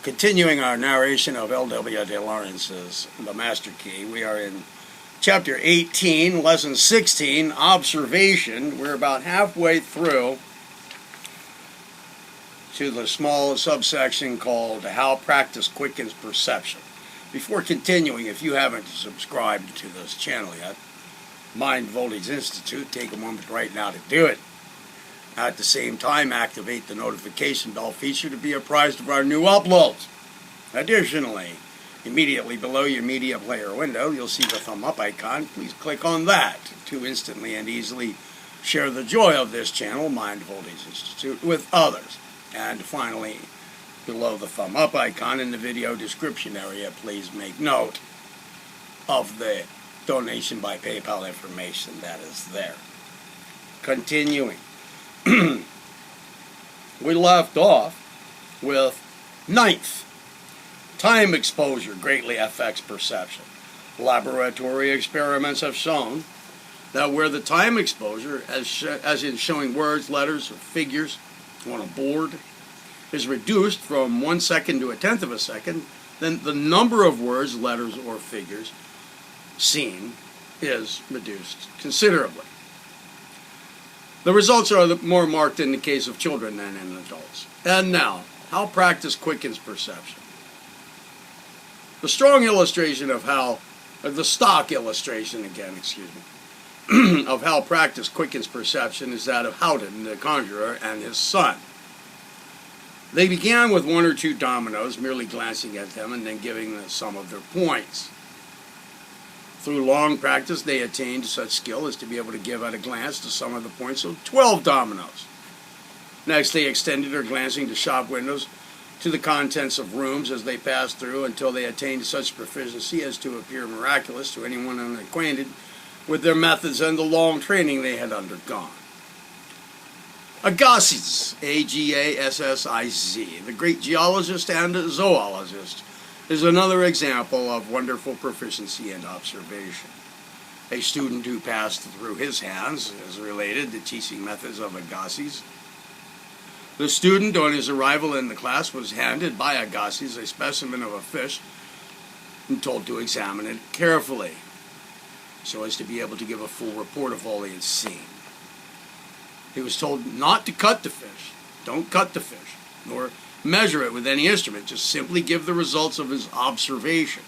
Continuing our narration of L.W. deLaurance's The Master Key, we are in Chapter 18, Lesson 16, Observation. We're about halfway through to the small subsection called How Practice Quickens Perception. Before continuing, if you haven't subscribed to this channel yet, Mind Voltage Institute, take a moment right now to do it. At the same time, activate the notification bell feature to be apprised of our new uploads. Additionally, immediately below your media player window, you'll see the thumb up icon. Please click on that to instantly and easily share the joy of this channel, Mind Voltage Institute, with others. And finally, below the thumb up icon in the video description area, please make note of the donation by PayPal information that is there. Continuing. We left off with ninth. Time exposure greatly affects perception. Laboratory experiments have shown that where the time exposure, as in showing words, letters, or figures on a board, is reduced from 1 second to 1/10 of a second, then the number of words, letters, or figures seen is reduced considerably. The results are more marked in the case of children than in adults. And now, how practice quickens perception. The strong illustration of how, the stock illustration again, of how practice quickens perception is that of Howden, the conjurer, and his son. They began with 1 or 2 dominoes, merely glancing at them and then giving the sum of their points. Through long practice, they attained such skill as to be able to give at a glance the sum of the points of 12 dominoes. Next, they extended their glancing to shop windows, to the contents of rooms as they passed through, until they attained such proficiency as to appear miraculous to anyone unacquainted with their methods and the long training they had undergone. Agassiz, Agassiz, the great geologist and zoologist, is another example of wonderful proficiency and observation. A student who passed through his hands is related to teaching methods of Agassiz. The student, on his arrival in the class, was handed by Agassiz a specimen of a fish and told to examine it carefully so as to be able to give a full report of all he had seen. He was told not to cut the fish. Don't cut the fish, nor measure it with any instrument. Just simply give the results of his observation.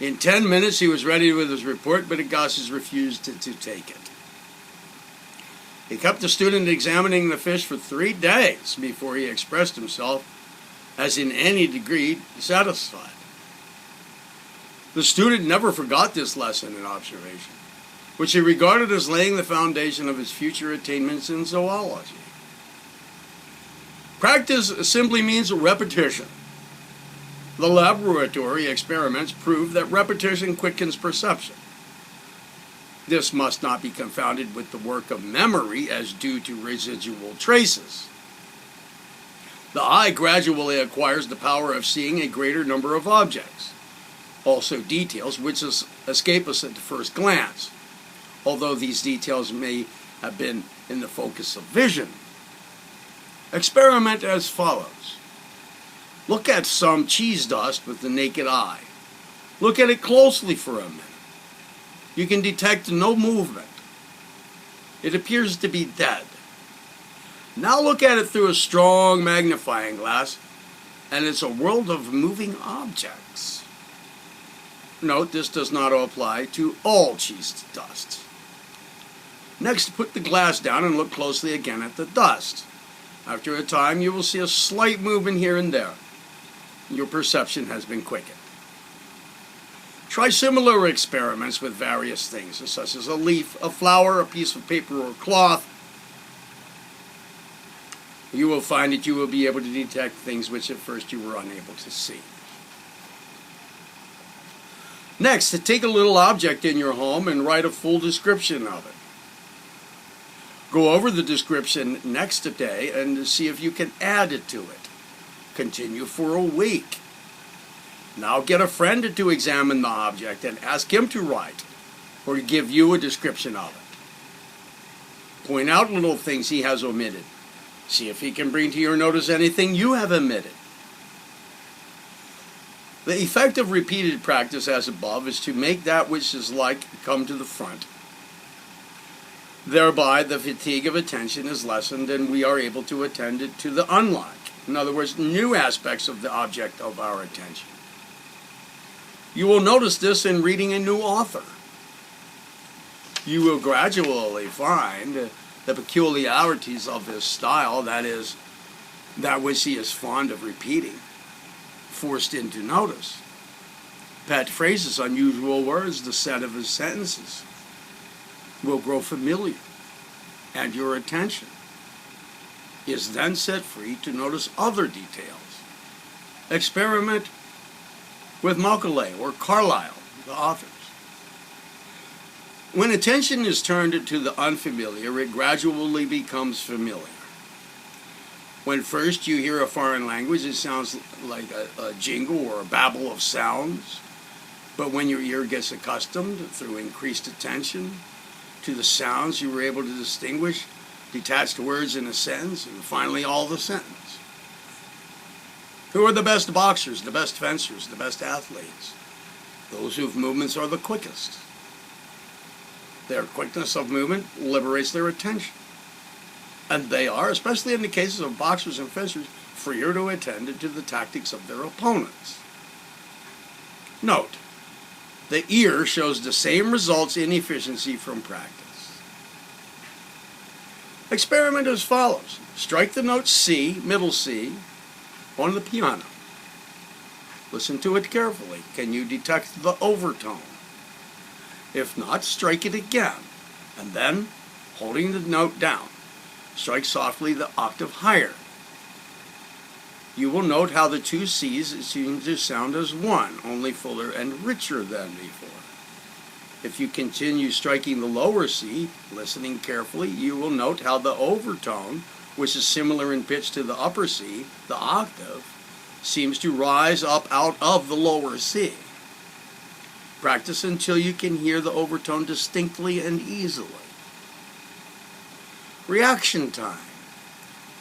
In 10 minutes he was ready with his report, but Agassiz refused to take it. He kept the student examining the fish for 3 days before he expressed himself as in any degree satisfied. The student never forgot this lesson in observation, which he regarded as laying the foundation of his future attainments in zoology. Practice simply means repetition. The laboratory experiments prove that repetition quickens perception. This must not be confounded with the work of memory as due to residual traces. The eye gradually acquires the power of seeing a greater number of objects, also details which escape us at the first glance, although these details may have been in the focus of vision. Experiment as follows. Look at some cheese dust with the naked eye. Look at it closely for a minute. You can detect no movement. It appears to be dead. Now look at it through a strong magnifying glass, and it's a world of moving objects. Note, this does not apply to all cheese dust. Next, put the glass down and look closely again at the dust. After a time, you will see a slight movement here and there. Your perception has been quickened. Try similar experiments with various things, such as a leaf, a flower, a piece of paper or cloth. You will find that you will be able to detect things which at first you were unable to see. Next, take a little object in your home and write a full description of it. Go over the description next day and see if you can add it to it. Continue for a week. Now get a friend to examine the object and ask him to write or to give you a description of it. Point out little things he has omitted. See if he can bring to your notice anything you have omitted. The effect of repeated practice as above is to make that which is like come to the front. Thereby, the fatigue of attention is lessened and we are able to attend it to the unlike. In other words, new aspects of the object of our attention. You will notice this in reading a new author. You will gradually find the peculiarities of his style, that is, that which he is fond of repeating, forced into notice. Pet phrases, unusual words, the set of his sentences will grow familiar, and your attention is then set free to notice other details. Experiment with Macaulay or Carlyle, the authors. When attention is turned to the unfamiliar, it gradually becomes familiar. When first you hear a foreign language, it sounds like a jingle or a babble of sounds. But when your ear gets accustomed, through increased attention, to the sounds, you were able to distinguish detached words in a sentence, and finally all the sentence. Who are the best boxers, the best fencers, the best athletes? Those whose movements are the quickest. Their quickness of movement liberates their attention. And they are, especially in the cases of boxers and fencers, freer to attend to the tactics of their opponents. Note, the ear shows the same results in efficiency from practice. Experiment as follows. Strike the note C, middle C, on the piano. Listen to it carefully. Can you detect the overtone? If not, strike it again, and then, holding the note down, strike softly the octave higher. You will note how the two C's seem to sound as one, only fuller and richer than before. If you continue striking the lower C, listening carefully, you will note how the overtone, which is similar in pitch to the upper C, the octave, seems to rise up out of the lower C. Practice until you can hear the overtone distinctly and easily. Reaction time,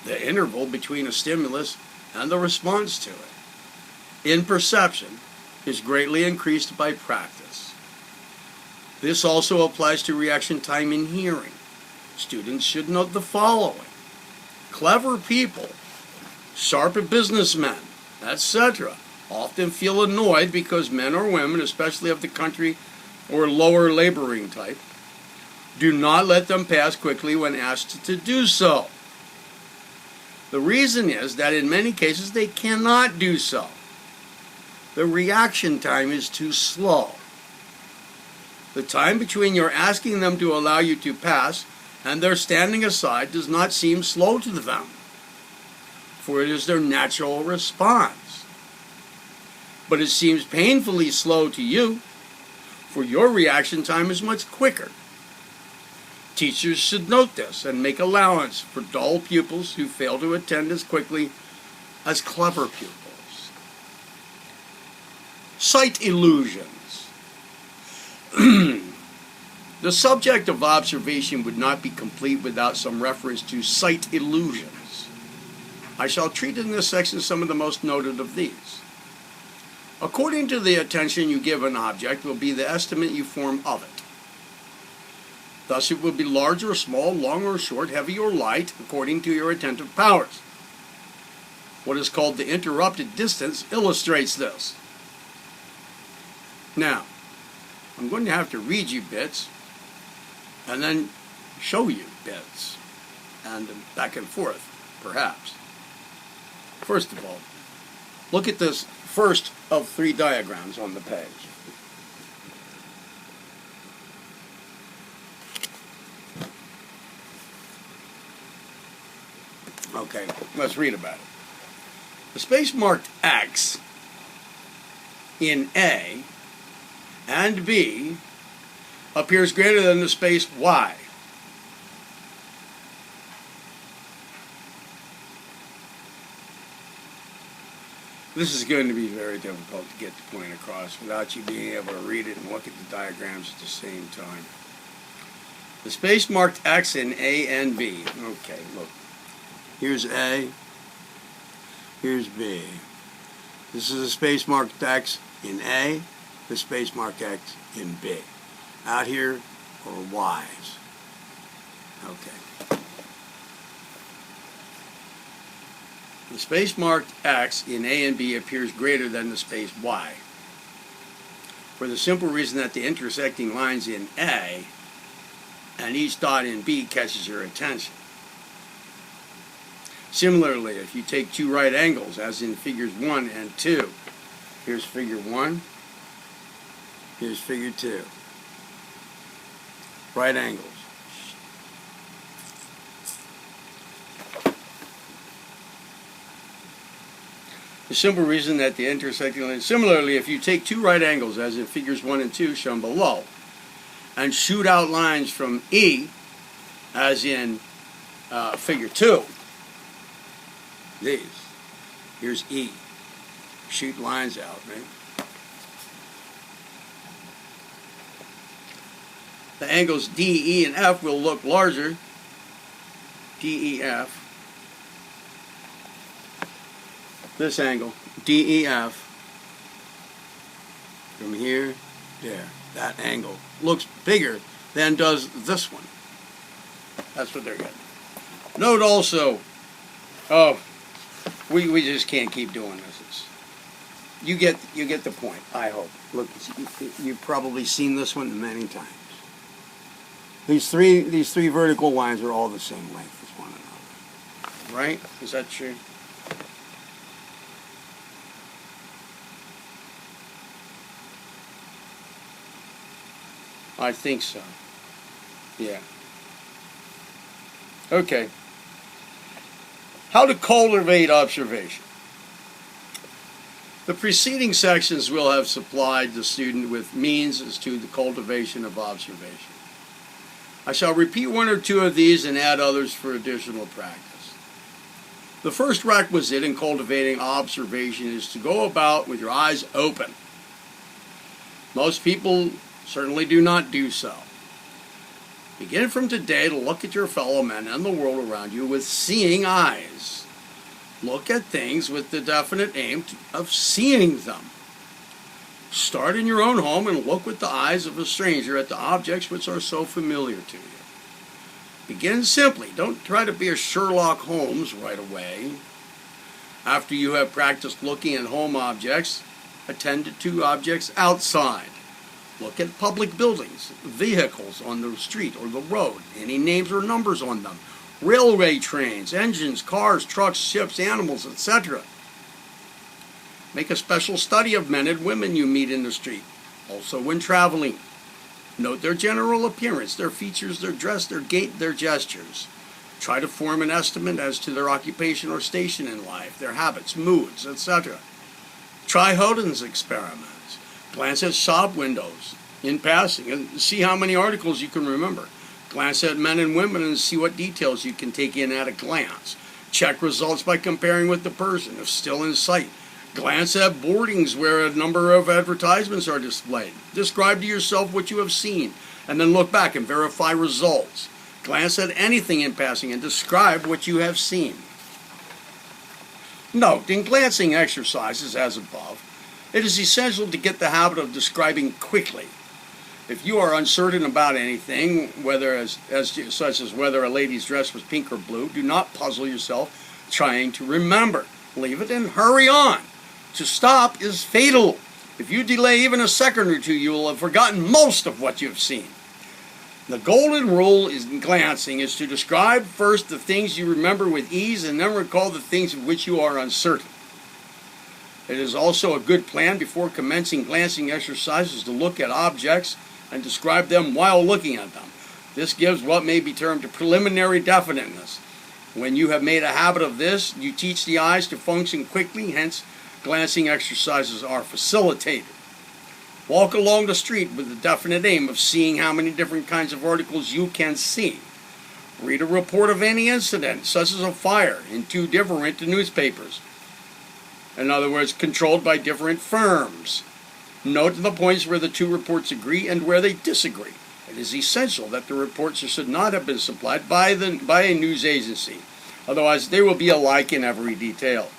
the interval between a stimulus and the response to it, in perception, is greatly increased by practice. This also applies to reaction time in hearing. Students should note the following. Clever people, sharp businessmen, etc., often feel annoyed because men or women, especially of the country or lower laboring type, do not let them pass quickly when asked to do so. The reason is that in many cases they cannot do so. The reaction time is too slow. The time between your asking them to allow you to pass and their standing aside does not seem slow to them, for it is their natural response. But it seems painfully slow to you, for your reaction time is much quicker. Teachers should note this and make allowance for dull pupils who fail to attend as quickly as clever pupils. Sight illusions. The subject of observation would not be complete without some reference to sight illusions. I shall treat in this section some of the most noted of these. According to the attention you give an object will be the estimate you form of it. Thus it will be large or small, long or short, heavy or light, according to your attentive powers. What is called the interrupted distance illustrates this. Now, I'm going to have to read you bits and then show you bits and back and forth, perhaps. First of all, look at this first of 3 diagrams on the page. Okay, let's read about it. The space marked X in A and B appears greater than the space Y. This is going to be very difficult to get the point across without you being able to read it and look at the diagrams at the same time. The space marked X in A and B. Okay, look. Here's A. Here's B. This is a space marked X in A, the space mark X in B. Out here are Y's. Okay. The space marked X in A and B appears greater than the space Y, for the simple reason that the intersecting lines in A and each dot in B catches your attention. Similarly, if you take two right angles, as in figures 1 and 2, here's figure 1, here's figure 2. Right angles. The simple reason that the intersecting lines. Similarly, if you take two right angles, as in figures 1 and 2 shown below, and shoot out lines from E, as in figure 2, these, here's E, shoot lines out, right? The angles D, E, and F will look larger, D, E, F. This angle, D, E, F, from here, there, that angle looks bigger than does this one. That's what they're getting. Note also, we just can't keep doing this. You get the point, I hope. Look, you've probably seen this one many times. These three vertical lines are all the same length as one another. Right? Is that true? I think so. Yeah. Okay. How to cultivate observation. The preceding sections will have supplied the student with means as to the cultivation of observation. I shall repeat one or two of these and add others for additional practice. The first requisite in cultivating observation is to go about with your eyes open. Most people certainly do not do so. Begin from today to look at your fellow men and the world around you with seeing eyes. Look at things with the definite aim of seeing them. Start in your own home and look with the eyes of a stranger at the objects which are so familiar to you. Begin simply. Don't try to be a Sherlock Holmes right away. After you have practiced looking at home objects, attend to objects outside. Look at public buildings, vehicles on the street or the road, any names or numbers on them, railway trains, engines, cars, trucks, ships, animals, etc. Make a special study of men and women you meet in the street, also when traveling. Note their general appearance, their features, their dress, their gait, their gestures. Try to form an estimate as to their occupation or station in life, their habits, moods, etc. Try Houghton's experiment. Glance at shop windows in passing and see how many articles you can remember. Glance at men and women and see what details you can take in at a glance. Check results by comparing with the person, if still in sight. Glance at boardings where a number of advertisements are displayed. Describe to yourself what you have seen, and then look back and verify results. Glance at anything in passing and describe what you have seen. Note, in glancing exercises as above, it is essential to get the habit of describing quickly. If you are uncertain about anything, such as whether a lady's dress was pink or blue, do not puzzle yourself trying to remember. Leave it and hurry on. To stop is fatal. If you delay even a second or two, you will have forgotten most of what you have seen. The golden rule in glancing is to describe first the things you remember with ease and then recall the things of which you are uncertain. It is also a good plan before commencing glancing exercises to look at objects and describe them while looking at them. This gives what may be termed a preliminary definiteness. When you have made a habit of this, you teach the eyes to function quickly, hence glancing exercises are facilitated. Walk along the street with the definite aim of seeing how many different kinds of articles you can see. Read a report of any incident, such as a fire, in two different newspapers. In other words, controlled by different firms. Note the points where the two reports agree and where they disagree. It is essential that the reports should not have been supplied by a news agency. Otherwise, they will be alike in every detail.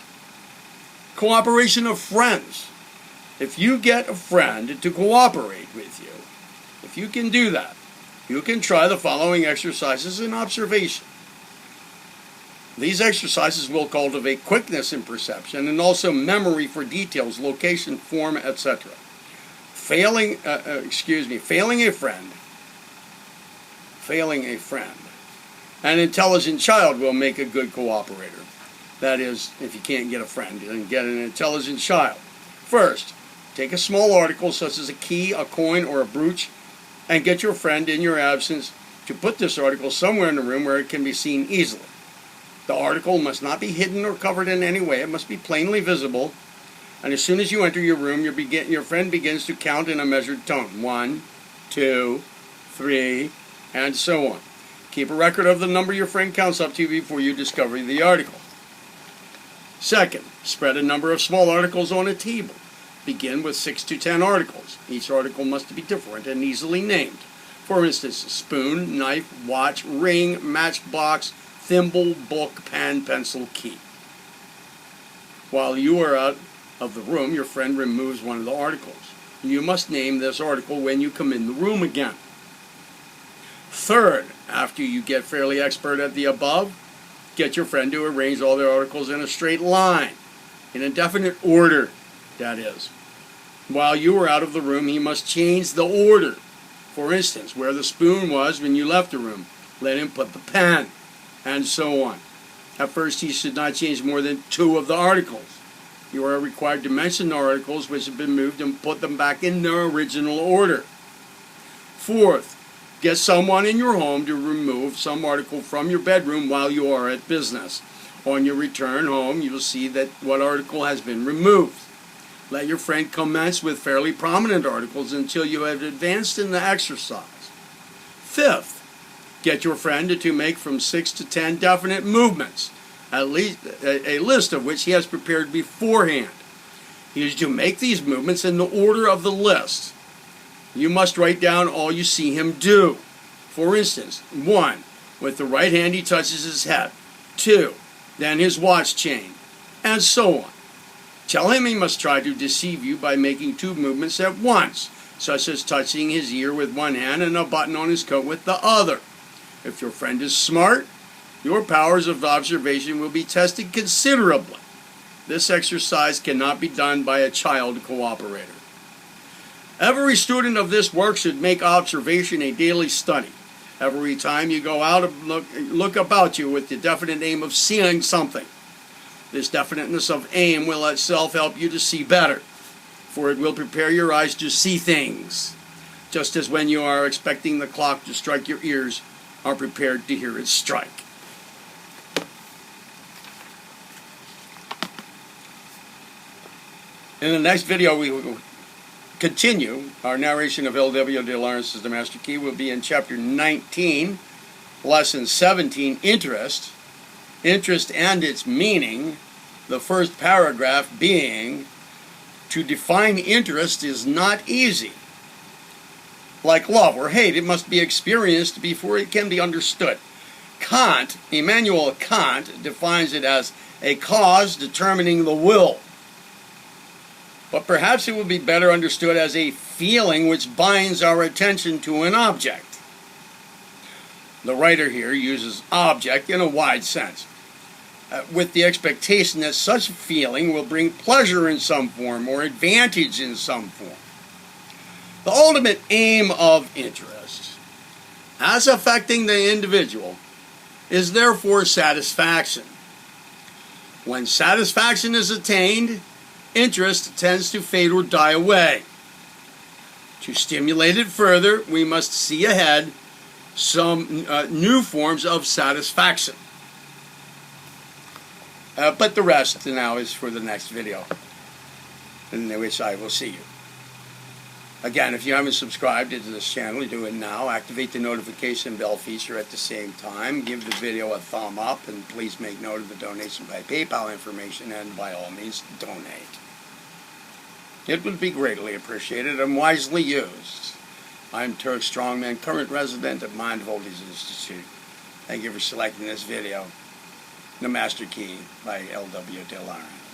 Cooperation of friends. If you get a friend to cooperate with you, if you can do that, you can try the following exercises in observation. These exercises will cultivate quickness in perception and also memory for details, location, form, etc. Failing a friend, an intelligent child will make a good cooperator. That is, if you can't get a friend, then get an intelligent child. First, take a small article such as a key, a coin, or a brooch, and get your friend in your absence to put this article somewhere in the room where it can be seen easily. The article must not be hidden or covered in any way. It must be plainly visible. And as soon as you enter your room, your friend begins to count in a measured tone. 1, 2, 3, and so on. Keep a record of the number your friend counts up to before you discover the article. Second, spread a number of small articles on a table. Begin with 6 to 10 articles. Each article must be different and easily named. For instance, spoon, knife, watch, ring, matchbox, thimble, book, pen, pencil, key. While you are out of the room, your friend removes one of the articles. You must name this article when you come in the room again. Third, after you get fairly expert at the above, get your friend to arrange all the articles in a straight line, in a definite order, that is. While you are out of the room, he must change the order. For instance, where the spoon was when you left the room, let him put the pen, and so on. At first, he should not change more than 2 of the articles. You are required to mention the articles which have been moved and put them back in their original order. Fourth, get someone in your home to remove some article from your bedroom while you are at business. On your return home, you will see that what article has been removed. Let your friend commence with fairly prominent articles until you have advanced in the exercise. Fifth, get your friend to make from 6 to 10 definite movements, at least a list of which he has prepared beforehand. He is to make these movements in the order of the list. You must write down all you see him do. For instance, 1, with the right hand he touches his head. 2, then his watch chain, and so on. Tell him he must try to deceive you by making 2 movements at once, such as touching his ear with one hand and a button on his coat with the other. If your friend is smart, your powers of observation will be tested considerably. This exercise cannot be done by a child cooperator. Every student of this work should make observation a daily study. Every time you go out, look about you with the definite aim of seeing something. This definiteness of aim will itself help you to see better, for it will prepare your eyes to see things, just as when you are expecting the clock to strike, your ears are prepared to hear it strike. In the next video, we will continue. Our narration of L.W. deLaurance as the Master Key will be in Chapter 19, Lesson 17, Interest. Interest and its meaning. The first paragraph being, to define interest is not easy. Like love or hate, it must be experienced before it can be understood. Immanuel Kant defines it as a cause determining the will. But perhaps it would be better understood as a feeling which binds our attention to an object. The writer here uses object in a wide sense, with the expectation that such feeling will bring pleasure in some form or advantage in some form. The ultimate aim of interest, as affecting the individual, is therefore satisfaction. When satisfaction is attained, interest tends to fade or die away. To stimulate it further, we must see ahead some new forms of satisfaction. But the rest now is for the next video, in which I will see you. Again, if you haven't subscribed to this channel, do it now. Activate the notification bell feature at the same time. Give the video a thumb up, and please make note of the donation by PayPal information, and by all means, donate. It would be greatly appreciated and wisely used. I'm Turk Strongman, current resident of Mind Voltage Institute. Thank you for selecting this video. The Master Key by L.W. deLaurance.